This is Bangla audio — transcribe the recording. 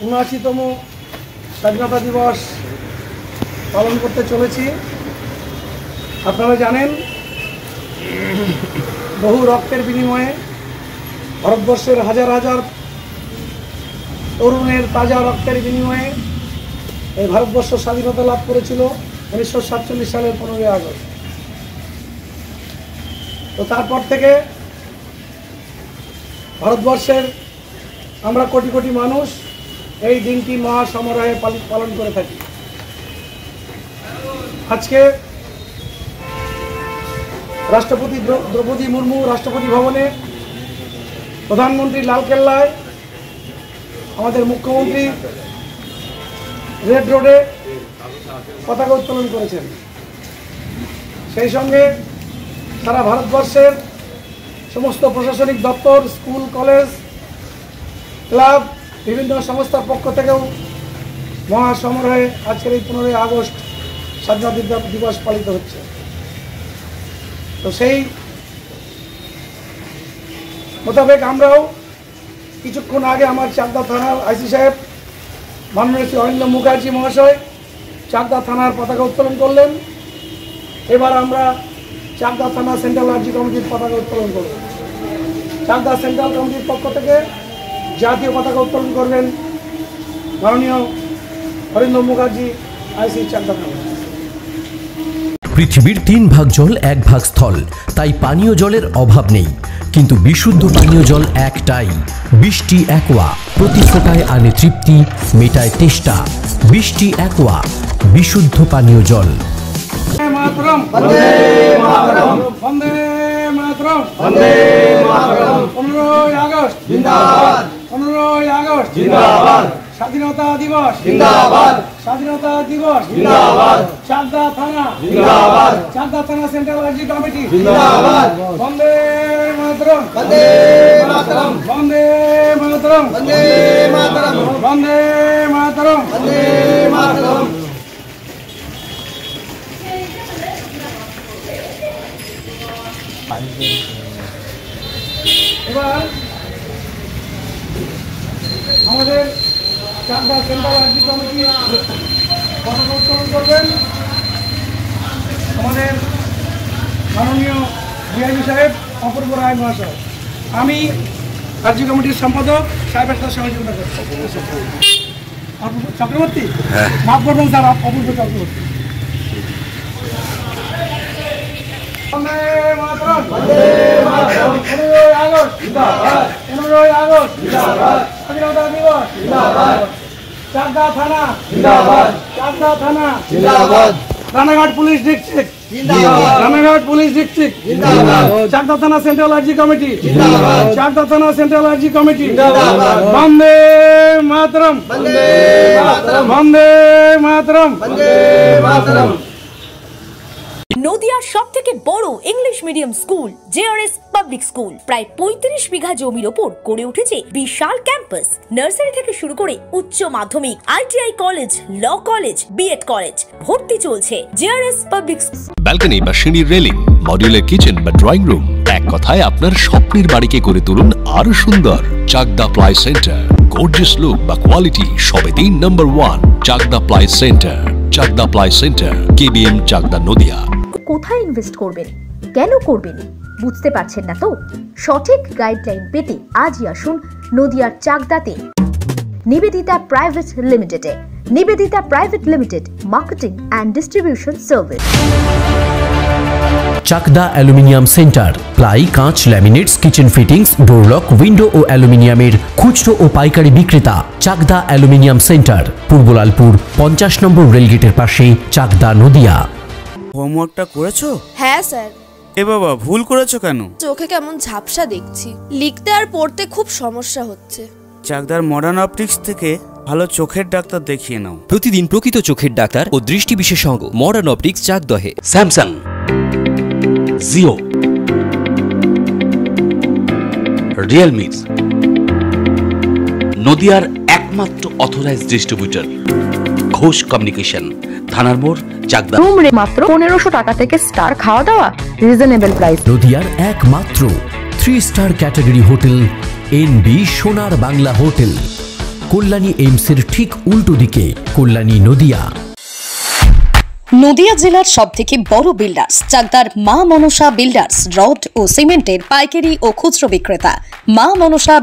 ৭৯তম স্বাধীনতা দিবস পালন করতে চলেছি। আপনারা জানেন, বহু রক্তের বিনিময়ে ভারতবর্ষের হাজার হাজার তরুণের তাজা রক্তের বিনিময়ে এই ভারতবর্ষ স্বাধীনতা লাভ করেছিল 1947 সালের 15ই আগস্ট। তো তারপর থেকে ভারতবর্ষের আমরা কোটি কোটি মানুষ এই দিনটি মহাসমারোহে পালন করে থাকি। আজকে রাষ্ট্রপতি দ্রৌপদী মুর্মু রাষ্ট্রপতি ভবনে, প্রধানমন্ত্রী লালকেল্লায়, আমাদের মুখ্যমন্ত্রী রেড রোডে পতাকা উত্তোলন করেছেন। সেই সঙ্গে সারা ভারতবর্ষের সমস্ত প্রশাসনিক দপ্তর, স্কুল, কলেজ, ক্লাব, বিভিন্ন সংস্থার পক্ষ থেকেও মহাসমারোহে আজকের এই 15ই আগস্ট স্বাধীনতা দিবস পালিত হচ্ছে। তো সেই মোতাবেক আমরাও কিছুক্ষণ আগে আমার চাকদা থানার আইসি সাহেব মাননীয় শ্রী অরিন্দম মুখার্জি মহাশয় চাকদা থানার পতাকা উত্তোলন করলেন। এবার আমরা চাকদা থানা সেন্ট্রাল আরজি কমিটির পতাকা উত্তোলন করব। চাকদা সেন্ট্রাল কমিটির পক্ষ থেকে জাতীয় পতাকা উত্তোলন করবেন মাননীয় অরিন্দম মুখার্জি আইসি চাকদা থানা। পৃথিবীর 3 ভাগ জল 1 ভাগ স্থল, তাই পানীয় জলের অভাব নেই। কিন্তু বিশুদ্ধ পানীয় জল একটাই, বৃষ্টি অ্যাকোয়া। প্রতি ফোঁটায় আনে তৃপ্তি, মেটায় তেষ্টা। বৃষ্টি অ্যাকোয়া, বিশুদ্ধ পানীয় জল। মাতরম, বন্দে মাতরম, বন্দে মাতরম, বন্দে মাতরম। 15ই আগস্ট জিন্দাবাদ, 15ই আগস্ট জিন্দাবাদ। স্বাধীনতা দিবস জিন্দাবাদ, স্বাধীনতা দিবস জিন্দাবাদ। চাকদা থানা জিন্দাবাদ, চাকদা থানা সেন্ট্রাল আরজি কমিটি জিন্দাবাদ। বন্দে মাতরম, বন্দে মাতরম, বন্দে মাতরম, বন্দে মাতরম, বন্দে মাতরম, বন্দে মাতরম। এবার আমাদের চাকদা সেন্ট্রাল আরজি কমিটি পতাকা উত্তোলন করবেন আমাদের মাননীয় ডিআইজি সাহেব অপূর্ব রায় মহাশয়। আমি আরজি কমিটির সম্পাদক সাহেবের সাথে সহযোগিতা করছি। চক্রবর্তী, মাফ করবেন স্যার, অপূর্ব চক্রবর্তী। বন্দে মাতরম, বন্দে মাতরম। 15ই আগস্ট জিন্দাবাদ, 15ই আগস্ট জিন্দাবাদ। স্বাধীনতা দিবস জিন্দাবাদ। চাকদা থানা জিন্দাবাদ, চাকদা থানা জিন্দাবাদ। রানাঘাট পুলিশ ডিস্ট্রিক্ট জিন্দাবাদ, রানাঘাট পুলিশ ডিস্ট্রিক্ট জিন্দাবাদ। চাকদা থানা সেন্ট্রাল আরজি কমিটি জিন্দাবাদ, চাকদা থানা সেন্ট্রাল আরজি কমিটি জিন্দাবাদ। বন্দে মাতরম, বন্দে মাতরম, বন্দে মাতরম, বন্দে মাতরম। নদিয়ার সবথেকে বড় English medium school JRS public school প্রায় 35 বিঘা জমির ওপর গড়ে উঠেছে বিশাল ক্যাম্পাস। নার্সারি থেকে শুরু করে উচ্চ মাধ্যমিক, ITI college, law college, BEd college ভর্তি চলছে জেআরএস পাবলিক। ব্যালকনি বা সিঁড়ির রেলিং, মডিউলার কিচেন বা ড্রয়িং রুম, এক কথায় আপনার স্বপ্নের বাড়িকে করে তুলুন আরো সুন্দর। Chakdah ply centre, gorgeous look বা কোয়ালিটি সবে 3 নম্বর 1 Chakdah ply centre. Chakdah ply centre, KBM, Chakdah, Nadia. কোথায় ইনভেস্ট করবেন, কেন করবেন বুঝতে পারছেন না তো? সঠিক গাইডলাইন পেতে আজই আসুন নদিয়ার চাকদাতে নিবেদিতা প্রাইভেট লিমিটেডে। Nivedita private limited, marketing and distribution service. Chakdah aluminium centre, ply, কাঁচ, laminates, kitchen fittings, door lock, window ও অ্যালুমিনিয়ামের খুচরো ও পাইকারি বিক্রেতা। Chakdah aluminium centre, Purbalalpur 50 number রেলগেটের পাশে, চাকদা, নদিয়া। হোমওয়ার্কটা করেছো? হ্যাঁ স্যার। এ বাবা, ভুল করেছো কেন? চোখে কেমন ঝাপসা দেখছি, লিখতে আর পড়তে খুব সমস্যা হচ্ছে। চাকদার মডার্ন অপটিক্স থেকে ভালো চোখের ডাক্তার দেখিয়ে নাও। প্রতিদিন প্রকৃত চোখের ডাক্তার ও দৃষ্টি বিশেষজ্ঞ মডার্ন অপটিক্স, চাকদহে। স্যামসাং, জিও, রিয়েলমি, নদিয়ার একমাত্র অথরাইজড ডিস্ট্রিবিউটর ঘোষ কমিউনিকেশন, থানার মোড়, চাকদা। রুম রে মাত্র 1500 টাকা থেকে স্টার, খাওয়া দাওয়া রিজনেবল প্রাইস। নদিয়ার একমাত্র 3 স্টার ক্যাটাগরি হোটেল এনবি সোনার বাংলা হোটেল। কল্যাণী এইমসের ঠিক উল্টো দিকে, কল্যাণী নদিয়া। নদিয়া জেলার সবথেকে বড় বিল্ডার্স চাকদার মা মনসা বিল্ডার্স, রড ও সিমেন্টের পাইকারি ও খুচরো বিক্রেতা। মা মনসা